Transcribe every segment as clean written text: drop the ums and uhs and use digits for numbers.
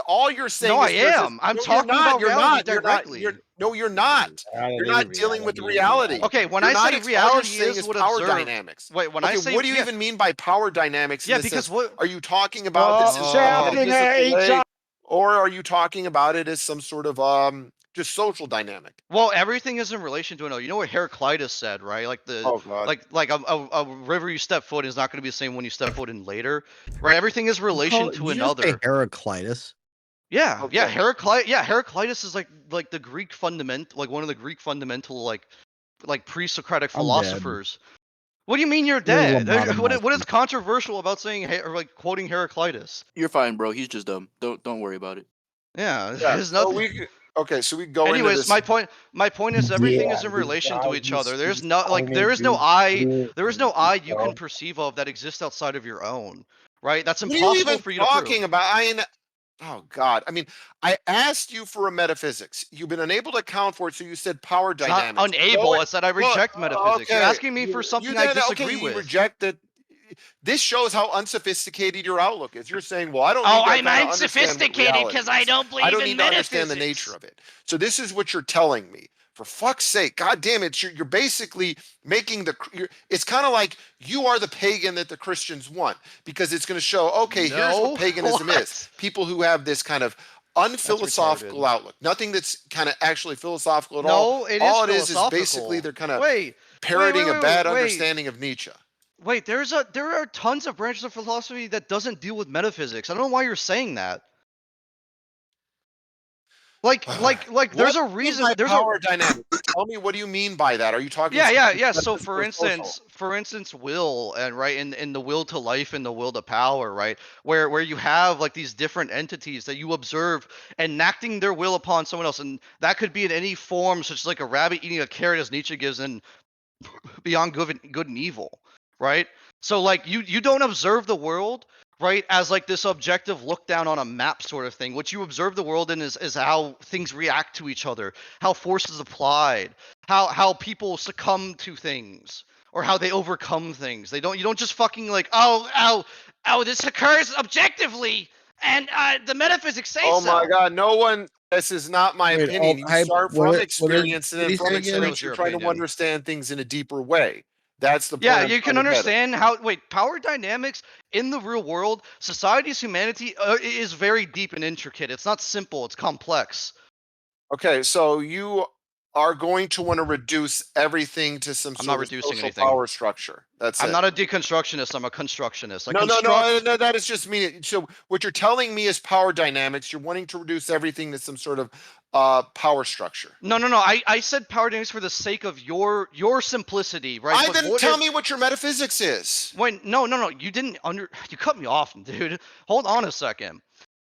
All you're saying No, I is there's this. am. I'm No, you're talking not. about You're reality not. You're not. directly. You're no. You're not. You're not dealing with reality. Okay, when You're I not. say All you're reality saying is is what power observed. dynamics. Wait, when I Okay, say what do you even mean by power dynamics in yeah, the because sense? what? Are you talking about this as in a Stop shouting at metaphysical each way, other. or are you talking about it as some sort of just social dynamic? Well, everything is in relation to another. You know what Heraclitus said, right? Like Oh God. a river you step foot is not going to be the same when you step foot in later, right? Everything is relation to Did you just say another. Heraclitus? Yeah, Okay. Heraclitus is like the Greek fundamental, like one of the Greek fundamental like pre-Socratic I'm dead. philosophers. What do you mean you're You're a dead? lobotomized. What is controversial about saying or like quoting Heraclitus? You're fine, bro. He's just dumb. Don't worry about it. Yeah, Yeah. there's So nothing. okay. So we go into Anyways, this. my point is everything Yeah, is in this relation to guy each just other. There's keeps no like calling me there is no dude. I you can perceive of that exists outside of your own, right? That's What are you impossible even for you to talking prove. about? Oh God. I mean, I asked you for a metaphysics. You've been unable to account for it, so you said power It's not dynamics. unable. I said I Well, reject metaphysics. You're okay. asking me for You something I then disagree you with. reject that. This shows how unsophisticated your outlook is. You're saying, well, I don't Oh, need that I'm kind of understand what unsophisticated reality because I is. don't I believe don't in need to understand the nature metaphysics. of it. So this is what you're telling me. For fuck's sake, God damn it, you're basically making it's kind of like you are the pagan that the Christians want, because it's going to show, okay, here's what No, paganism is. what? People who have this kind of That's unphilosophical retarded. outlook, nothing that's kind of actually philosophical at all. No, it is All it is basically philosophical. they're kind of Wait, parroting a bad wait. understanding of Nietzsche. Wait, there are tons of branches of philosophy that doesn't deal with metaphysics. I don't know why you're saying that. There's What a do you mean reason. by There's a power dynamics? Tell me, what do you mean by that? Are you talking yeah. So metaphysical or social? for instance, will and right in the will to life and the will to power, right, where you have like these different entities that you observe enacting their will upon someone else, and that could be in any form, such as like a rabbit eating a carrot, as Nietzsche gives in Beyond Good and Evil, right? So like you don't observe the world, right, as like this objective look down on a map sort of thing. What you observe the world in is how things react to each other, how force is applied, how people succumb to things, or how they overcome things. You don't just fucking like oh this occurs objectively and the metaphysics say Oh my so. God, no one. This is not my Wait, opinion. You AltHype, start from what experience, and did then he from say You said it again? was experience, you're your trying to opinion. understand things in a deeper way. That's the Yeah, point I'm you trying can to get at. understand how. Wait, power dynamics in the real world, society's humanity is very deep and intricate. It's not simple. It's complex. Okay, so you are going to want to reduce everything to some I'm not sort of reducing social anything. power structure. That's I'm it. not a deconstructionist. I'm a constructionist. I No, no, no, construct. no. That is just me. So what you're telling me is power dynamics. You're wanting to reduce everything to some sort of power structure. No. I said power dynamics for the sake of your simplicity, right? I But didn't what tell if? me what your metaphysics is. Wait, no. You didn't You cut me off, dude. Hold on a second.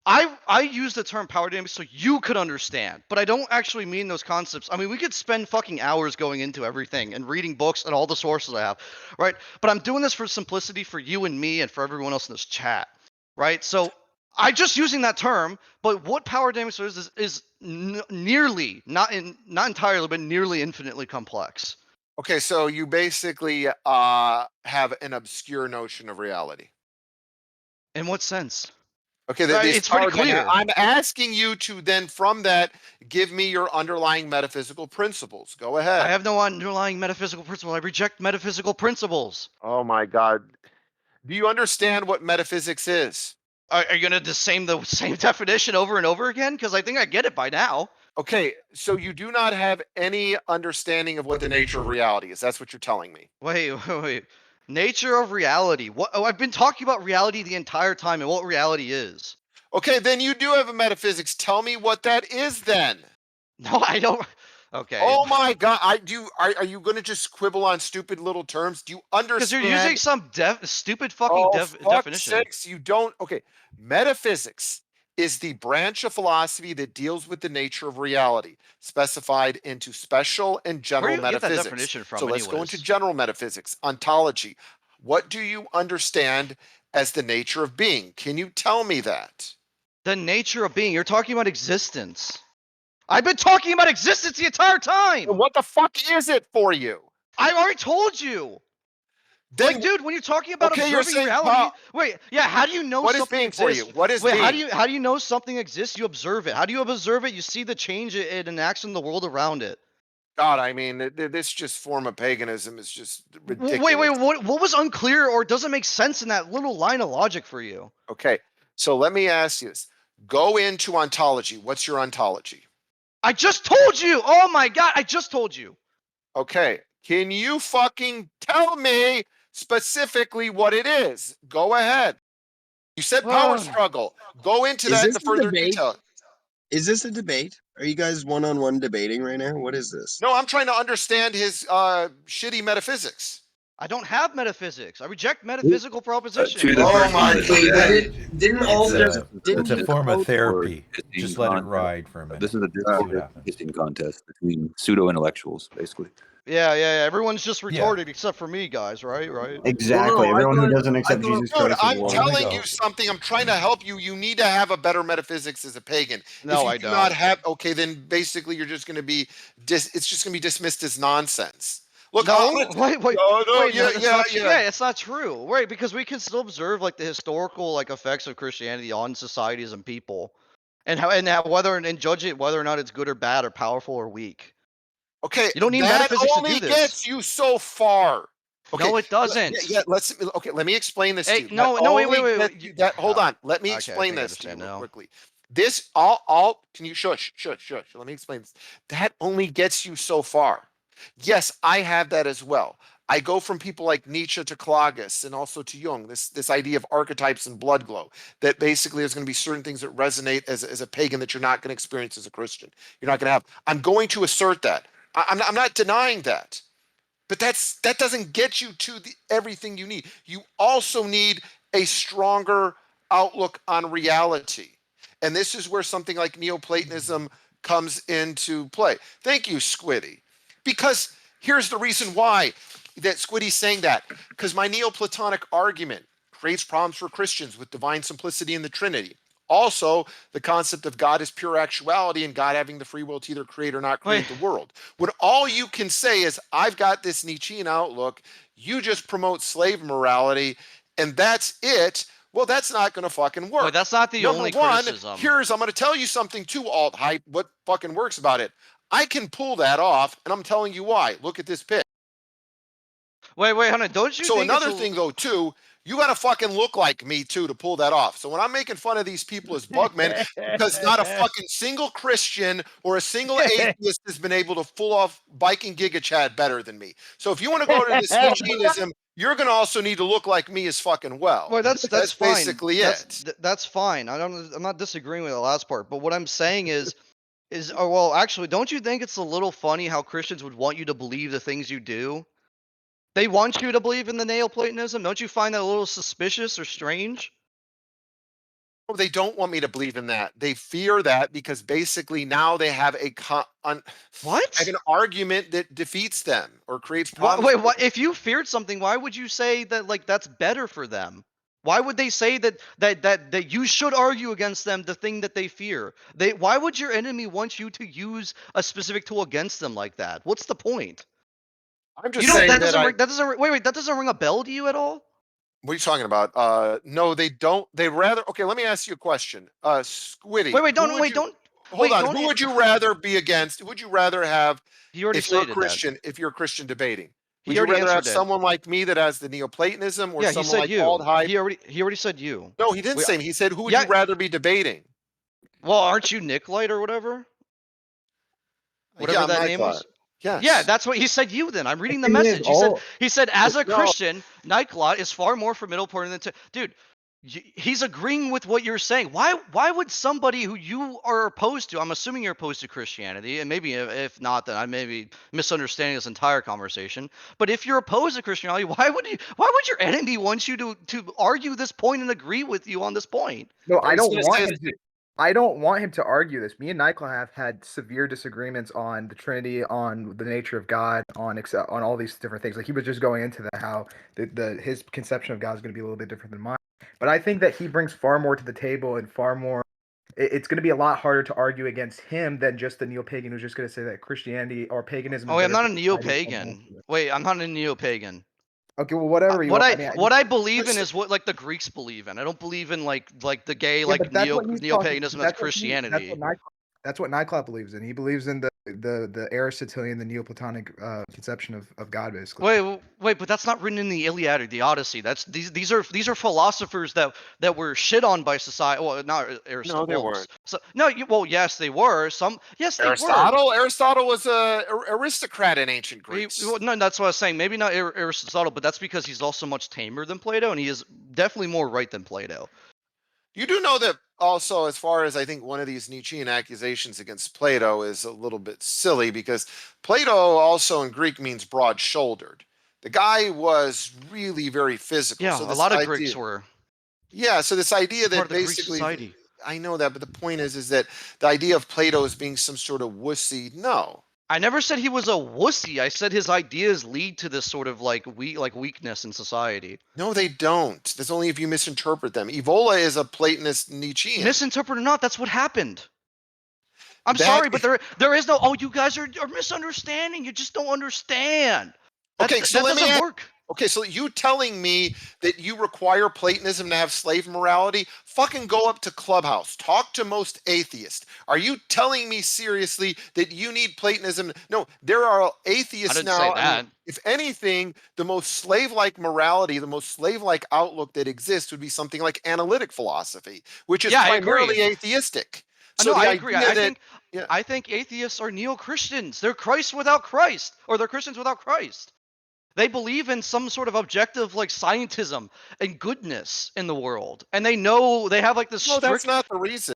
I use the term power dynamics so you could understand, but I don't actually mean those concepts. I mean, we could spend fucking hours going into everything and reading books and all the sources I have, right? But I'm doing this for simplicity for you and me and for everyone else in this chat, right? So I just using that term, but what power dynamics is nearly, not entirely, but nearly infinitely complex. Okay, so you basically have an obscure notion of reality. In what sense? Okay, these It's pretty power dynamics. clear. I'm asking you to then, from that, give me your underlying metaphysical principles. Go I ahead. have no underlying metaphysical principle. I reject metaphysical principles. Oh my God. Do you understand what metaphysics is? Are you gonna the same definition over and over again? Because I think I get it by now. Okay, so you do not have any understanding of what the nature of reality is. That's what you're telling me. Wait. Nature of reality. What? Oh, I've been talking about reality the entire time and what reality is. Okay, then you do have a metaphysics. Tell me what that is then. No, I don't. Okay. Oh my God! I do. Are you going to just quibble on stupid little terms? Do you Because you're using understand? some stupid fucking Oh, fuck's definition. sakes! You don't. Okay, metaphysics is the branch of philosophy that deals with the nature of reality, specified into special and Where general do you get that metaphysics. definition from, So let's go into anyways? general metaphysics, ontology. What do you understand as the nature of being? Can you tell me that? The nature of being. You're talking about existence. I've been talking about existence the entire time. What the fuck is it for you? I already told you. Then Like, dude, when you're talking about okay, you're observing saying, reality, wait, yeah, how do you know what is something being for you? exists? What is Wait, being? how do you know something exists? You observe it. How do you observe it? You see the change it enacts in the world around it. God, I mean, this just form of paganism is just Wait, ridiculous. what was unclear or doesn't make sense in that little line of logic for you? Okay, so let me ask you this. Go into ontology. What's your ontology? I just told you. Oh my god, I just told you. Okay, can you fucking tell me specifically what it is? Go ahead. You said power Ugh. struggle. Go into Is that this into a further debate? detail. Is this a debate? Are you guys one-on-one debating right now? What is this? No, I'm trying to understand his shitty metaphysics. I don't have metaphysics. I reject metaphysical propositions. To the Oh person my that Wait, god. didn't it's all just a didn't It's a he form of all therapy. dissing Just let it contest. ride for a minute. This is a See what dissing happens. contest between pseudo intellectuals, basically. Yeah. Everyone's just Yeah. retarded except for me, guys. Right. Exactly. Well, no, I Everyone who thought- doesn't accept I thought- Jesus Dude, Christ I'm is Well, lost. there we telling go. you something. I'm trying to help you. You need to have a better metaphysics as a pagan. No, if you I do not don't. have, okay, then basically you're just going to be it's just going to be dismissed as nonsense. Look, No, wait, no, no, that's yeah, not true. yeah. Yeah, it's not true. Right, because we can still observe like the historical like effects of Christianity on societies and people, and how whether and judge it whether or not it's good or bad or powerful or weak. Okay, You don't need that metaphysics to only do this. gets you so far. Okay, No, it doesn't. yeah, let me explain this to Hey, you. no, That no, wait, only wait. gets you that, hold on. Let me Okay, I explain think I this to you understand real now. quickly. This all can you shush. Let me explain this. That only gets you so far. Yes, I have that as well. I go from people like Nietzsche to Claudius and also to Jung, this idea of archetypes and blood glow, that basically there's going to be certain things that resonate as a pagan that you're not going to experience as a Christian. You're not going to have. I'm going to assert that. I'm not denying that. But that doesn't get you to everything you need. You also need a stronger outlook on reality. And this is where something like Neoplatonism comes into play. Thank you, Squiddy. Because here's the reason why that Squiddy's saying that. Because my Neoplatonic argument creates problems for Christians with divine simplicity in the Trinity. Also, the concept of God is pure actuality and God having the free will to either create or not create the world. When all you can say is, I've got this Nietzschean outlook, you just promote slave morality, and that's it, well, that's not going to fucking work. Wait, that's not the Number only one, criticism. I'm going to tell you something too, AltHype, what fucking works about it. I can pull that off, and I'm telling you why. Look at this pitch. Wait, hold on. Don't you So think another thing though too, you got to fucking look like me too to pull that off. So when I'm making fun of these people as bugmen, because not a fucking single Christian or a single atheist has been able to pull off biking Giga Chad better than me. So if you want to go to this Nietzscheanism, you're going to also need to look like me as fucking well. Well, that's fine. basically it. That's fine. I'm not disagreeing with the last part, but what I'm saying is well, actually, don't you think it's a little funny how Christians would want you to believe the things you do? They want you to believe in the Neoplatonism. Don't you find that a little suspicious or strange? No, they don't want me to believe in that. They fear that because basically now they have What? have an argument that defeats them or creates problems. Wait, what? If you feared something, why would you say that like that's better for them? Why would they say that you should argue against them the thing that they fear? Why would your enemy want you to use a specific tool against them like that? What's the point? I'm just You don't saying that that doesn't ring, that doesn't wait, that doesn't ring a bell to you at all? what are you talking about? No, they don't. They rather. Okay, let me ask you a question. Squiddy. Wait, Hold on. Who would you rather be against? Who would you rather have He already if you're a stated that. Christian? If you're a Christian debating, He would you already rather have answered it. someone like me that has the Neoplatonism or Yeah, he someone said like you. AltHype? He already said you. No, he didn't We- say me. He said, "Who would Yeah. you rather be debating?" Well, aren't you Nyklot or whatever? Whatever Yeah, that my name thought. was? Yes. Yeah, that's what he said. You then. I'm reading the thing is, message. all- He said, as a No. Christian, Nyklot is far more formidable than dude. He's agreeing with what you're saying. Why would somebody who you are opposed to? I'm assuming you're opposed to Christianity, and maybe if not, then I may be misunderstanding this entire conversation. But if you're opposed to Christianity, why would your enemy want you to argue this point and agree with you on this point? No, I I was don't gonna want say him to. I don't want him to argue this. Me and Nyklot have had severe disagreements on the Trinity, on the nature of God, on all these different things. Like he was just going into how his conception of God is going to be a little bit different than mine. But I think that he brings far more to the table and far more. It's going to be a lot harder to argue against him than just the neo-pagan who's just going to say that Christianity or paganism. Oh, wait, I'm not a neo-pagan. neo-pagan. Wait, I'm not a neo-pagan. Okay, well, whatever you What want. I I mean, what I believe in Listen- is what like the Greeks believe in. I don't believe in like the gay yeah, like but that's what he's talking. neo-paganism that's That's what Christianity. that's what Nyklot believes in. He believes in the Aristotelian, the Neoplatonic conception of God, basically. Wait, but that's not written in the Iliad or the Odyssey. That's these are philosophers that were shit on by society. Well, not Aristotle. No, they weren't. So no, well, yes, they were. Yes, they were. Aristotle was a aristocrat in ancient Greece. No, that's what I was saying. Maybe not Aristotle, but that's because he's also much tamer than Plato, and he is definitely more right than Plato. You do know that also, as far as I think one of these Nietzschean accusations against Plato is a little bit silly because Plato also in Greek means broad shouldered. The guy was really very physical. Yeah, So a this lot of idea, Greeks were yeah, so this idea part that of the Greek basically, society. I know that, but the point is that the idea of Plato as being some sort of wussy, no. I never said he was a wussy. I said his ideas lead to this sort of like weakness in society. No, they don't. That's only if you misinterpret them. Evola is a Platonist Nietzschean. Misinterpret or not, that's what happened. I'm That- sorry, but there is no. Oh, you guys are misunderstanding. You just don't understand. Okay, so that let me doesn't ask- work. Okay, so you telling me that you require Platonism to have slave morality? Fucking go up to Clubhouse. Talk to most atheists. Are you telling me seriously that you need Platonism? No, there are atheists I didn't now. say I that. mean, if anything, the most slave-like morality, the most slave-like outlook that exists would be something like analytic philosophy, which is Yeah, I agree. primarily atheistic. So No, the I agree. idea that I think atheists are neo-Christians. They're Christ without Christ, or they're Christians without Christ. They believe in some sort of objective like scientism and goodness in the world, and they know they have like this no, that's strict. not the reason.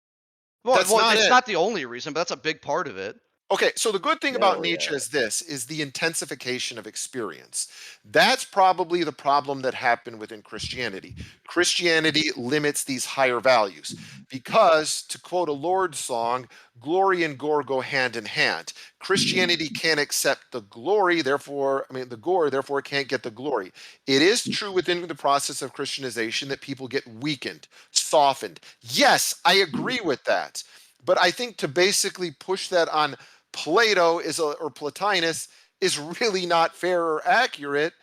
Well, That's not it's it. not the only reason, but that's a big part of it. Okay, so the good thing about No, Nietzsche yeah. is this is the intensification of experience. That's probably the problem that happened within Christianity. Christianity limits these higher values because, to quote a Lord song, glory and gore go hand in hand. Christianity can't accept the glory, therefore, I mean, the gore, therefore, it can't get the glory. It is true within the process of Christianization that people get weakened, softened. Yes, I agree with that. But I think to basically push that on Plato or Plotinus is really not fair or accurate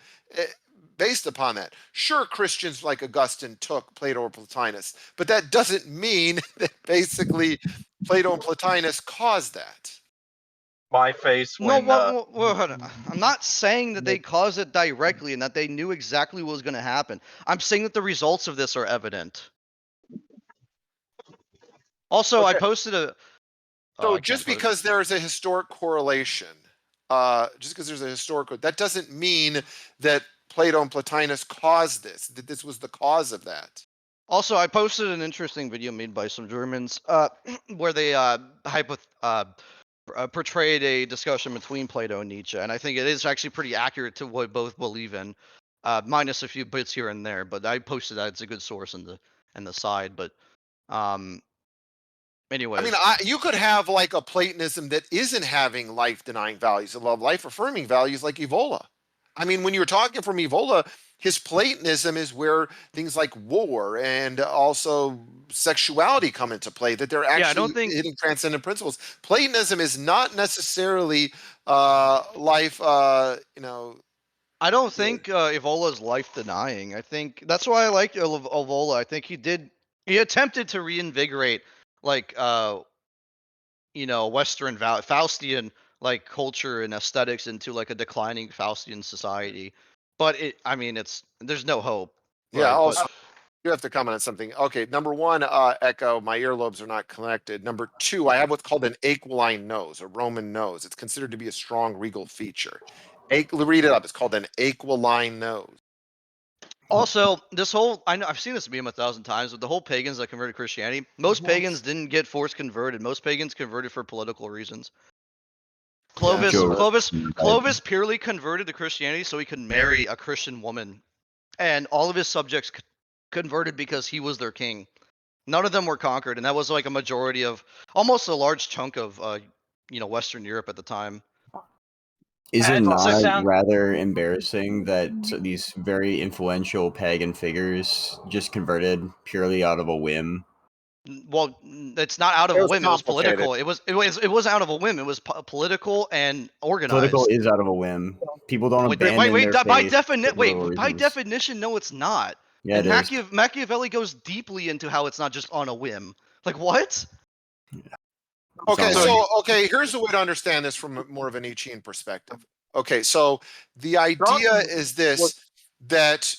based upon that. Sure, Christians like Augustine took Plato or Plotinus, but that doesn't mean that basically Plato and Plotinus caused that. My face No, when hold on. I'm not saying that they caused it directly and that they knew exactly what was going to happen. I'm saying that the results of this are evident. Also, I Okay. posted a. So I can't just post. because there is a historic correlation, just because there's a historical, that doesn't mean that Plato and Plotinus caused this, that this was the cause of that. Also, I posted an interesting video made by some Germans, where they portrayed a discussion between Plato and Nietzsche, and I think it is actually pretty accurate to what both believe in, minus a few bits here and there. But I posted that; it's a good source in the side. But anyways, I mean, you could have like a Platonism that isn't having life-denying values, a love life-affirming values like Evola. I mean, when you're talking from Evola, his Platonism is where things like war and also sexuality come into play, that they're actually I don't think hitting transcendent principles. Platonism is not necessarily life, I don't think Evola's life denying. I think that's why I like Evola. I think he attempted to reinvigorate like Western Faustian like culture and aesthetics into like a declining Faustian society. But there's no hope. Yeah, Right? also you have to comment on something. Okay, number one, Echo, my earlobes are not connected. Number two, I have what's called an aquiline nose, a Roman nose. It's considered to be a strong regal feature. Read it up. It's called an aquiline nose. Also, this whole I've seen this meme 1,000 times, but the whole pagans that converted to Christianity, most pagans didn't get forced converted. Most pagans converted for political reasons. Clovis Joe Clovis purely converted to Christianity so he could marry a Christian woman, and all of his subjects converted because he was their king. None of them were conquered, and that was like a majority of almost a large chunk of Western Europe at the time. Is it And also not sound- rather embarrassing that these very influential pagan figures just converted purely out of a whim? Well, it's not out of It a was whim. It was complicated. political. It was out of a whim. It was political and organized. Political is out of a whim. People don't abandon their By faith for political by reasons. definition, no, it's not. Yeah, And it is. Machiavelli goes deeply into how it's not just on a whim. Like what? Okay, Sound so like- okay, here's the way to understand this from more of a Nietzschean perspective. Okay, so the idea is this, that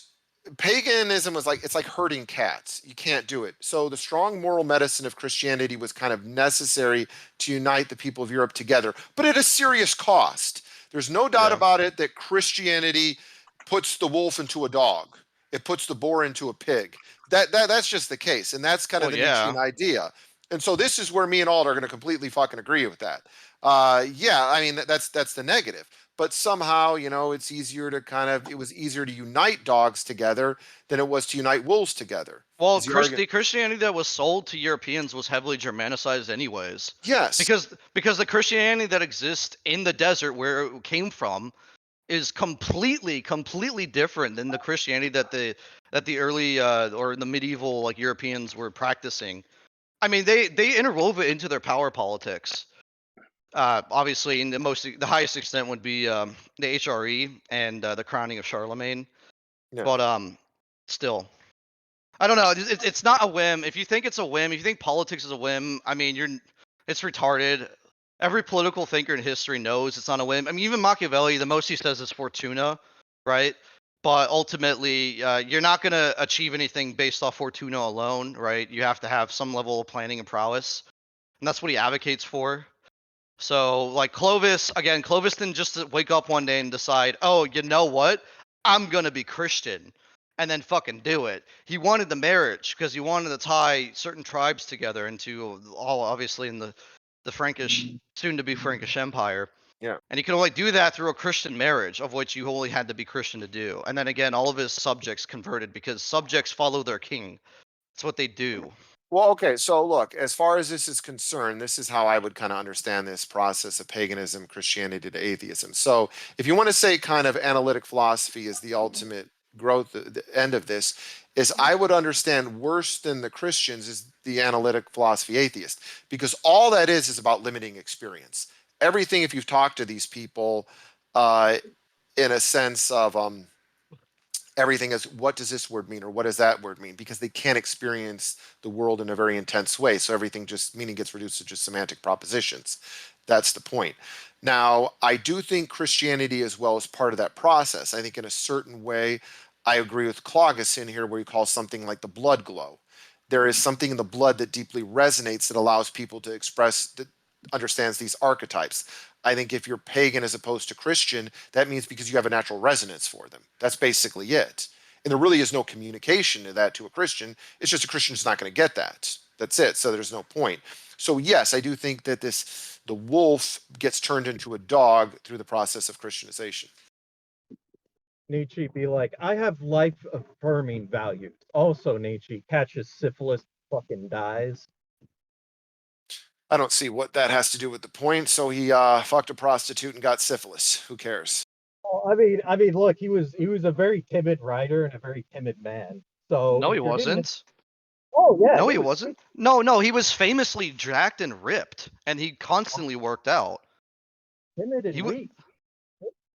paganism was like, it's like herding cats. You can't do it. So the strong moral medicine of Christianity was kind of necessary to unite the people of Europe together, but at a serious cost. There's no doubt Yeah. about it that Christianity puts the wolf into a dog. It puts the boar into a pig. That's just the case, and that's kind of Well, the yeah. Nietzschean idea. And so this is where me and Alt are going to completely fucking agree with that. Yeah, I mean that's the negative. But somehow, you know, it's easier to it was easier to unite dogs together than it was to unite wolves together. Well, Is the argument- the Christianity that was sold to Europeans was heavily Germanicized, anyways. Yes. Because the Christianity that exists in the desert where it came from is completely different than the Christianity that the early or the medieval like Europeans were practicing. I mean, they interwove it into their power politics. Obviously, in the highest extent would be the HRE and the crowning of Charlemagne. Yeah. But still, I don't know. It's not a whim. If you think it's a whim, if you think politics is a whim, I mean, it's retarded. Every political thinker in history knows it's not a whim. I mean, even Machiavelli, the most he says is Fortuna, right? But ultimately, you're not going to achieve anything based off Fortuna alone, right? You have to have some level of planning and prowess. And that's what he advocates for. So, like Clovis didn't just wake up one day and decide, oh, you know what? I'm going to be Christian. And then fucking do it. He wanted the marriage because he wanted to tie certain tribes together into all, obviously, in the Frankish, soon to be Frankish Empire. Yeah. And he could only do that through a Christian marriage, of which you only had to be Christian to do. And then again, all of his subjects converted because subjects follow their king. That's what they do. Well, okay, so look, as far as this is concerned, this is how I would kind of understand this process of paganism, Christianity to atheism. So, if you want to say kind of analytic philosophy is the ultimate growth, the end of this, is I would understand worse than the Christians is the analytic philosophy atheist, because all that is about limiting experience. Everything, if you've talked to these people, in a sense of everything is, what does this word mean or what does that word mean, because they can't experience the world in a very intense way, so everything just meaning gets reduced to just semantic propositions. That's the point. Now, I do think Christianity as well is part of that process. I think in a certain way I agree with Clogus in here where he calls something like the blood glow. There is something in the blood that deeply resonates that allows people to express, that understands these archetypes. I think if you're pagan as opposed to Christian, that means because you have a natural resonance for them. That's basically it. And there really is no communication to that to a Christian. It's just a Christian's not going to get that. That's it. So there's no point. So yes, I do think that the wolf gets turned into a dog through the process of Christianization. Nietzsche be like, I have life affirming values. Also, Nietzsche catches syphilis, fucking dies. I don't see what that has to do with the point. So he fucked a prostitute and got syphilis. Who cares? Well, I mean, look, he was a very timid writer and a very timid man. So No, if he you're getting wasn't. Oh yeah, No, he wasn't. No, he was famously jacked and ripped, and he constantly worked out. timid and He wa- weak.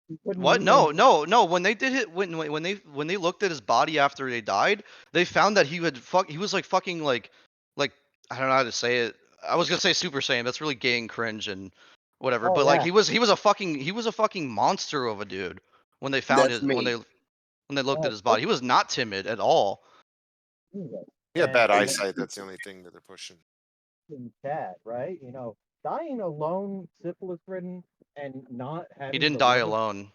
He couldn't What? even- No. When they did it, when they looked at his body after they died, they found that he was like fucking like I don't know how to say it. I was gonna say Super Saiyan. That's really gay and cringe and whatever. Oh, But like yeah. he was a fucking monster of a dude when they found That's his when me. they looked Oh, at his body. He was not timid at all. He had bad And- eyesight. That's the only thing that they're pushing. Sad, right? You know, dying alone, syphilis ridden, and not having. He didn't the die love of- alone.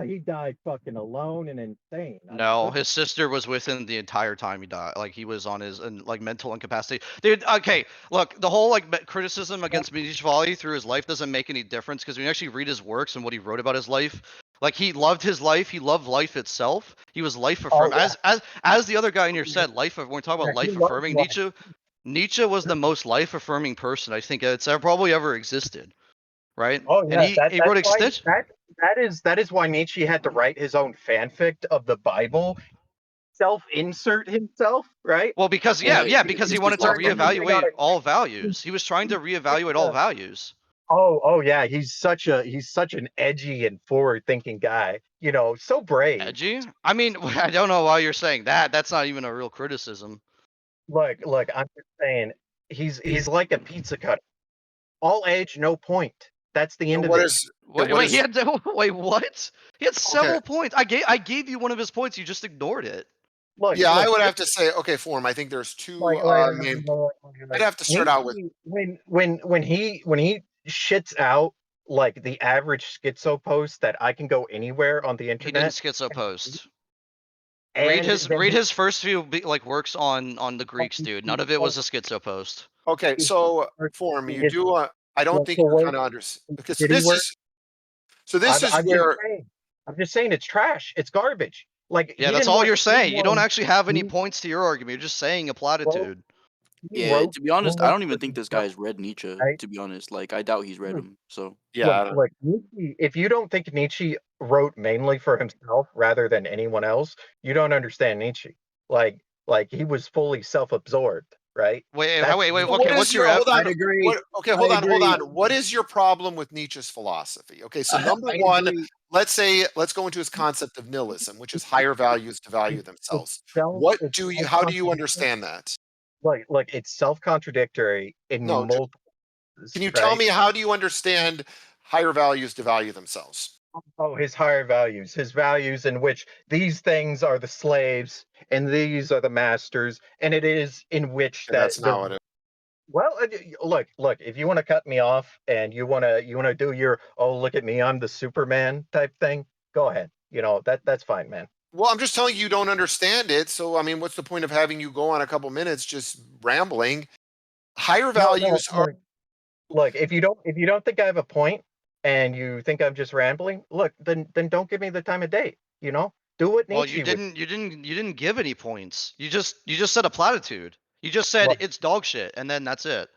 He died fucking alone and insane. I mean, No, what the- his sister was with him the entire time he died. Like he was on his like mental incapacity. Dude, okay, look, the whole like criticism against Medici through his life doesn't make any difference because when you actually read his works and what he wrote about his life, like he loved his life. He loved life itself. He was life affirming. yeah. As the other guy in here said, when we talk about Yeah, he life loved affirming, life. Nietzsche was the most life affirming person I think it's probably ever existed. Right? Oh And yeah, he wrote extension. that is why Nietzsche had to write his own fanfic of the Bible. self-insert himself, right? Well, because because he wanted to Insert everything on reevaluate a- all values. He was trying to reevaluate all values. Oh yeah, he's such an edgy and forward-thinking guy. So brave. Edgy? I mean, I don't know why you're saying that. That's not even a real criticism. Look, I'm just saying he's like a pizza cutter. All edge, no point. That's the end of What it. is Wait, he had wait, what? He had okay? several points. I gave you one of his points. You just ignored it. Look, Yeah, I look, would have to say, okay, Form. I think there's two main. I'd like, have to start out with. when he shits out like the average schizo post that I can go anywhere on the He didn't internet. schizo post. And Read his first few works on the Greeks, dude. None of it was a schizo post. Okay, so Form, you do. I don't think you're kind of understand. Okay, so Did he this work? is. So this is I'm where. just saying it's trash. It's garbage. Like Yeah, he that's didn't all write you're saying. You don't anyone- actually have any he- points to your argument. You're just saying a platitude. he Yeah, wrote to be honest, I only don't even for think this himself, guy's read Nietzsche. right? To be honest, like I doubt he's read him. So Yeah, Look, Nietzsche, if you don't think Nietzsche wrote mainly for himself rather than anyone else, you don't understand Nietzsche. Like he was fully self-absorbed, right? Wait, That's wait. so Okay, what what's is your your hold on? I'd agree. What? Okay, I hold agree. on. What is your problem with Nietzsche's philosophy? Okay, so number I one, agree. let's go into his concept of nihilism, which is higher values to value themselves. it's How do you self-contradictory. understand that? Like it's self-contradictory in No, multiple ways, can you tell right? me how do you understand higher values to value themselves? Oh, his values in which these things are the slaves and these are the masters, and it is in which Okay, that that's the not what it. well, look. If you want to cut me off and you wanna do your look at me, I'm the Superman type thing, go ahead. That's fine, man. Well, I'm just telling you, you don't understand it. So, I mean, what's the point of having you go on a couple minutes just rambling? Higher No, values are. look. If you don't think I have a point and you think I'm just rambling, look, then don't give me the time of day. Do what Well, Nietzsche would. you didn't give any points. You just said a platitude. You just said What? it's dog shit, and then that's it.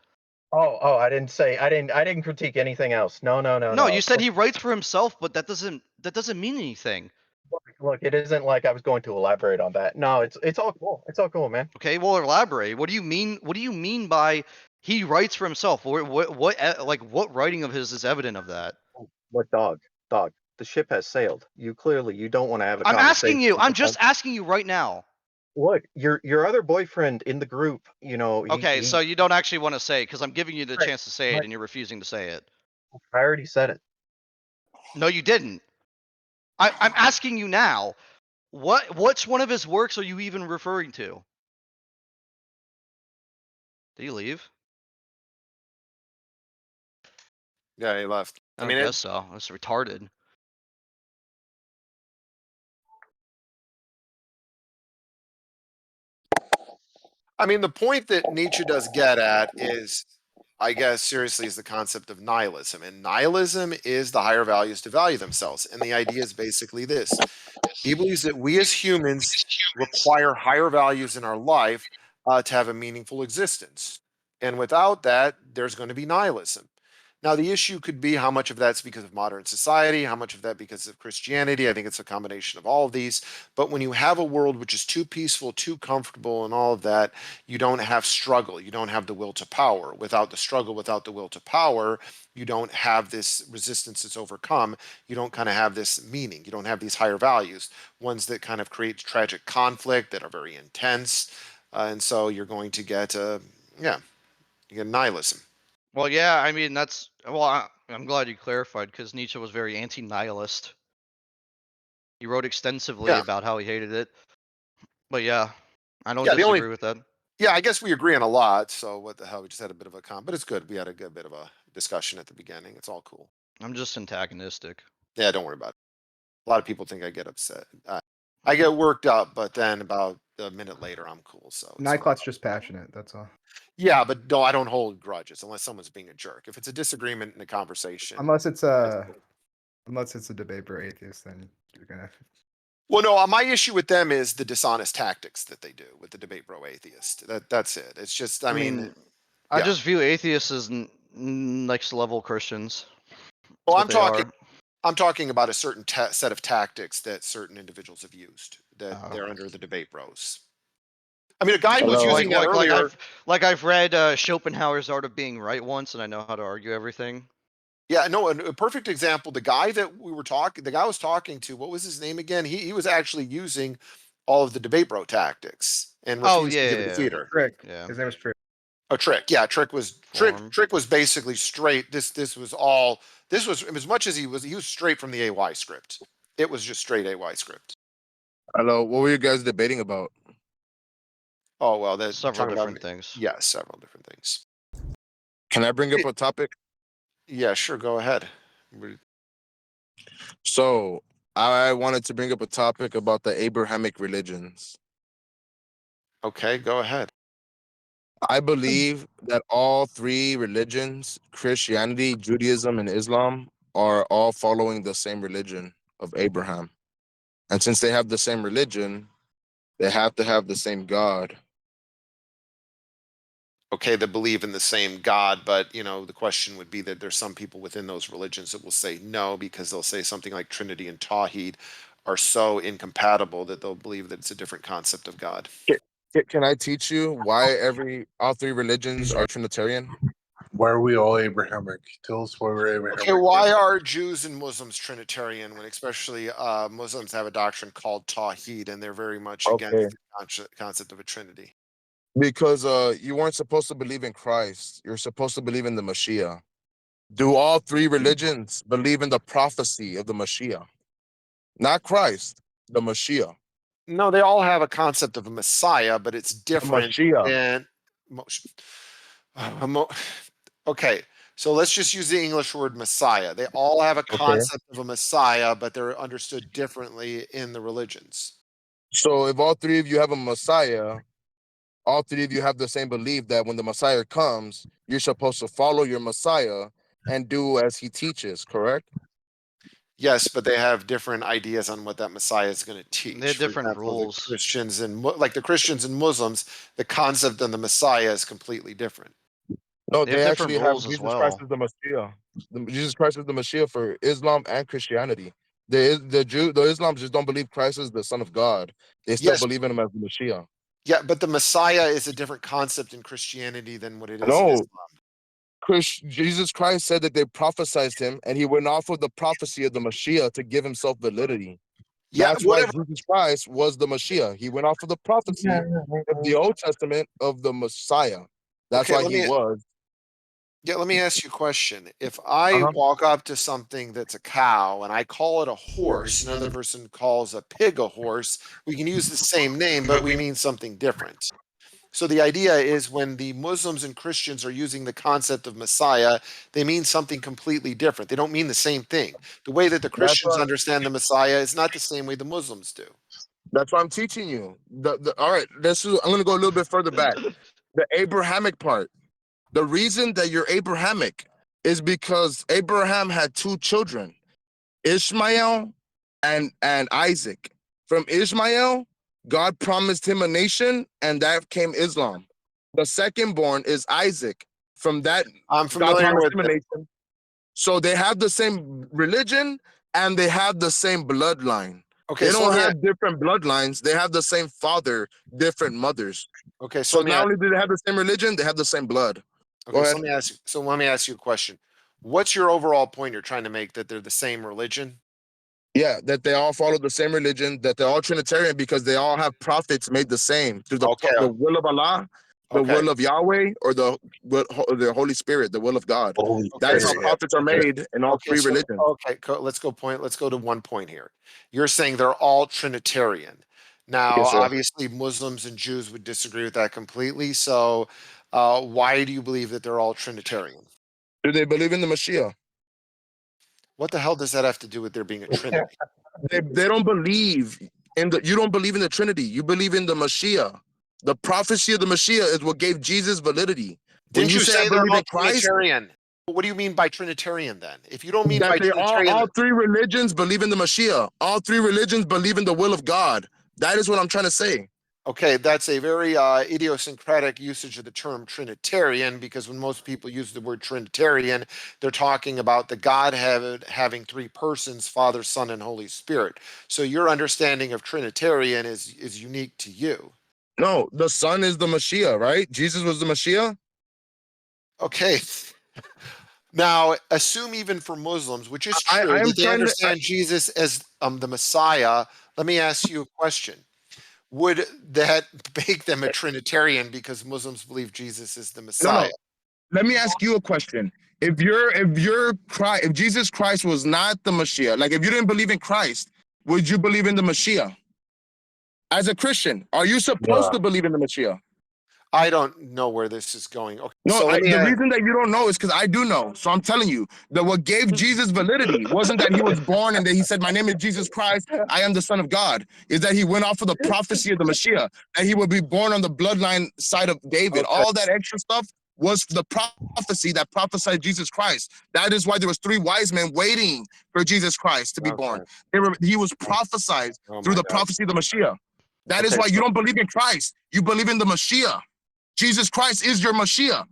I didn't critique anything else. No, no, no, No, you no. said he writes for himself, but that doesn't mean anything. Look, it isn't like I was going to elaborate on that. No, it's all cool. It's all cool, man. Okay, well, elaborate. What do you mean? What do you mean by he writes for himself? What writing of his is evident of that? Look, dog. The ship has sailed. You don't want to have a I'm conversation. asking you. I'm just asking you right now. Look, your other boyfriend in the group. Okay, he so you don't actually want to say because I'm giving you the Right, chance to say it, right. and you're refusing to say it. I already said it. No, you didn't. I'm asking you now. Which one of his works are you even referring to? Did he leave? Yeah, he left. I guess so. That's retarded. I mean, the point that Nietzsche does get at is, I guess, seriously, is the concept of nihilism. And nihilism is the higher values to value themselves. And the idea is basically this. He believes that we as humans require higher values in our life to have a meaningful existence. And without that, there's going to be nihilism. Now, the issue could be how much of that's because of modern society, how much of that because of Christianity. I think it's a combination of all of these. But when you have a world which is too peaceful, too comfortable, and all of that, you don't have struggle. You don't have the will to power. Without the struggle, without the will to power, you don't have this resistance that's overcome. You don't kind of have this meaning. You don't have these higher values, ones that kind of create tragic conflict that are very intense. And so you're going to get, you get nihilism. Well, yeah, I mean I'm glad you clarified because Nietzsche was very anti-nihilist. He wrote extensively Yeah. about how he hated it. But yeah, I don't Yeah, disagree with that. Yeah, I guess we agree on a lot. So what the hell? We just had a bit of a but it's good. We had a good bit of a discussion at the beginning. It's all cool. I'm just antagonistic. Yeah, don't worry about it. A lot of people think I get upset. I get worked up, but then about a minute later, I'm cool. So it's fine. Nyklot's just passionate. That's all. Yeah, but no, I don't hold grudges unless someone's being a jerk. If it's a disagreement in a conversation, Unless it's a debate for atheists, then you're gonna. well, no, my issue with them is the dishonest tactics that they do with the debate bro atheist. That's it. It's just, I mean, I yeah. just view atheists as next level Christians. Well, That's I'm what they talking. are. I'm talking about a certain set of tactics that certain individuals have used that Oh. they're under the debate bros. I mean, a guy was Hello. using that earlier. I've read Schopenhauer's Art of Being Right once, and I know how to argue everything. Yeah, no, a perfect example. The guy that we were talking, the guy I was talking to, what was his name again? He was actually using all of the debate bro tactics and Oh refused to give a defeater. Trick. Yeah. His name was Trick. Oh, Trick. Yeah, Trick was Form. Trick was basically straight. This was all. This was as much as he was straight from the AY script. It was just straight AY script. Hello, what were you guys debating about? Oh well, that's Several different things. Yeah, several different things. Can I bring up a topic? Yeah, sure. Go ahead. So I wanted to bring up a topic about the Abrahamic religions. Okay, go ahead. I believe that all three religions, Christianity, Judaism, and Islam, are all following the same religion of Abraham. And since they have the same religion, they have to have the same God. Okay, they believe in the same God, but the question would be that there's some people within those religions that will say no, because they'll say something like Trinity and Tawhid are so incompatible that they'll believe that it's a different concept of God. Can I teach you why all three religions are Trinitarian? Why are we all Abrahamic? Tell us why we're Abrahamic. Okay, why are Jews and Muslims Trinitarian when especially Muslims have a doctrine called Tawhid and they're very much against the concept of a Trinity? Because you weren't supposed to believe in Christ. You're supposed to believe in the Mashiach. Do all three religions believe in the prophecy of the Mashiach? Not Christ, the Mashiach. No, they all have a concept of a Messiah, but it's different Mashiach. than okay, so let's just use the English word Messiah. They all have a concept of a Messiah, but they're understood differently in the religions. So if all three of you have a Messiah, all three of you have the same belief that when the Messiah comes, you're supposed to follow your Messiah and do as he teaches, correct? Yes, but they have different ideas on what that Messiah is going to teach. They have For different example, rules. The Christians and the Christians and Muslims, the concept of the Messiah is completely different. No, They have they different actually have rules as Jesus Christ well. as the Messiah. Jesus Christ is the Messiah for Islam and Christianity. The Islams just don't believe Christ is the Son of God. They still Yes, believe in him as the Messiah. yeah, but the Messiah is a different concept in Christianity than what it is in No, Islam. Jesus Christ said that they prophesied him, and he went off of the prophecy of the Mashiach to give himself validity. Yeah, That's why whatever. Jesus Christ was the Mashiach. He went off of the prophecy of the Old Testament of the Messiah. That's Okay, why he was. Yeah, let me ask you a question. If I Uh-huh. walk up to something that's a cow and I call it a horse, another person calls a pig a horse, we can use the same name, but we mean something different. So the idea is when the Muslims and Christians are using the concept of Messiah, they mean something completely different. They don't mean the same thing. The way that the That's Christians why. understand the Messiah is not the same way the Muslims do. That's why I'm teaching you. All right. I'm going to go a little bit further back. The Abrahamic part. The reason that you're Abrahamic is because Abraham had two children, Ishmael and Isaac. From Ishmael, God promised him a nation, and that came Islam. The second born is Isaac. From that, I'm God familiar promised with him a nation. So they have the same religion and they have the same bloodline. Okay, They so don't have different bloodlines. They have the same father, different mothers. okay, So not only do they have the same religion, they have the same blood. Go Okay, so ahead. let me ask you a question. What's your overall point you're trying to make, that they're the same religion? Yeah, that they all follow the same religion, that they're all Trinitarian because they all have prophets made the same through Okay. the will of Allah, the Okay. will of Yahweh, or the Holy Spirit, the will of God. Holy That's how Spirit. prophets are made in all three religions. Let's go to one point here. You're saying they're all Trinitarian. Now, Yes, sir. obviously, Muslims and Jews would disagree with that completely. So, why do you believe that they're all Trinitarian? Do they believe in the Mashiach? What the hell does that have to do with there being a Trinity? They don't believe you don't believe in the Trinity. You believe in the Mashiach. The prophecy of the Mashiach is what gave Jesus validity. When Didn't you you say I say they're believe all in Christ, Trinitarian? What do you mean by Trinitarian then? If you don't mean that by they Trinitarian, all three religions believe in the Mashiach. All three religions believe in the will of God. That is what I'm trying to say. Okay, that's a very idiosyncratic usage of the term Trinitarian, because when most people use the word Trinitarian, they're talking about the Godhead having three persons, Father, Son, and Holy Spirit. So your understanding of Trinitarian is unique to you. No, the Son is the Mashiach, right? Jesus was the Mashiach. Okay. Now, assume even for Muslims, which is I true, am that they trying to. understand Jesus as the Messiah. Let me ask you a question. Would that make them a Trinitarian because Muslims believe Jesus is the No, Messiah? no. Let me ask you a question. If Jesus Christ was not the Mashiach, like if you didn't believe in Christ, would you believe in the Mashiach? As a Christian, are you supposed to believe in the Mashiach? I don't know where this is going. Okay, No, so let me the ask. reason that you don't know is because I do know. So I'm telling you that what gave Jesus validity wasn't that he was born and that he said, "My name is Jesus Christ. I am the Son of God." Is that he went off of the prophecy of the Mashiach, that he would be born on the bloodline side of David. Okay, All that extra stuff was the prophecy that prophesied Jesus Christ. That is why there was three wise men waiting for Jesus Christ to be born. He was prophesied oh through my the God. prophecy of the Mashiach. That is Okay, why you so don't believe in Christ. You believe in the Mashiach. Jesus Christ is your Mashiach.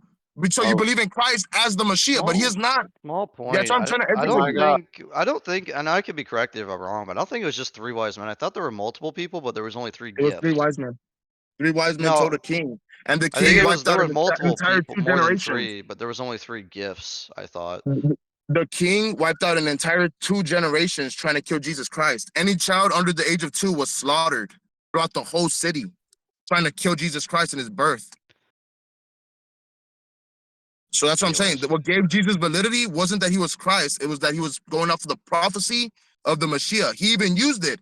So you oh, believe in Christ as the Mashiach, but he is not. Small That's point. what I'm trying to I oh educate don't my you. God. think, and I could be corrected if I'm wrong, but I don't think it was just three wise men. I thought there were multiple people, but there was only three It was three gifts. wise men. Three wise men told No, a king, and the I think king it was wiped there out were an multiple entire people, two more than generations. three, but there was only three gifts, I thought. The king wiped out an entire two generations trying to kill Jesus Christ. Any child under the age of 2 was slaughtered throughout the whole city, trying to kill Jesus Christ in his birth. So that's what I'm saying. Anyways, What gave Jesus validity wasn't that he was Christ. It was that he was going off of the prophecy of the Mashiach. He even used it.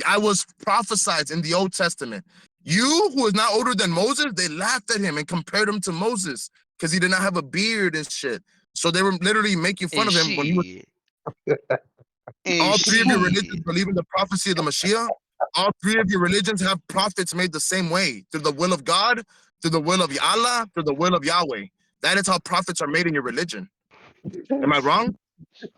I was prophesied in the Old Testament. You, who is not older than Moses, they laughed at him and compared him to Moses because he did not have a beard and shit. So they were literally making fun and of him when he was. and All three of your religions she, believe in the prophecy of the Mashiach. All three of your religions have prophets made the same way, through the will of God, through the will of Allah, through the will of Yahweh. That is how prophets are made in your religion. Am I wrong?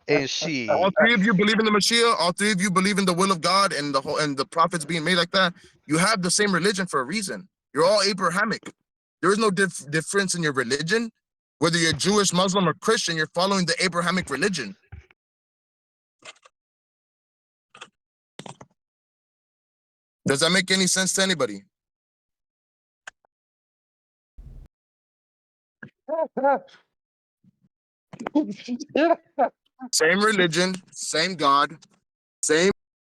and All she. three of you believe in the Mashiach. All three of you believe in the will of God and the prophets being made like that. You have the same religion for a reason. You're all Abrahamic. There is no difference in your religion. Whether you're Jewish, Muslim, or Christian, you're following the Abrahamic religion. Does that make any sense to anybody? Same religion, same God, same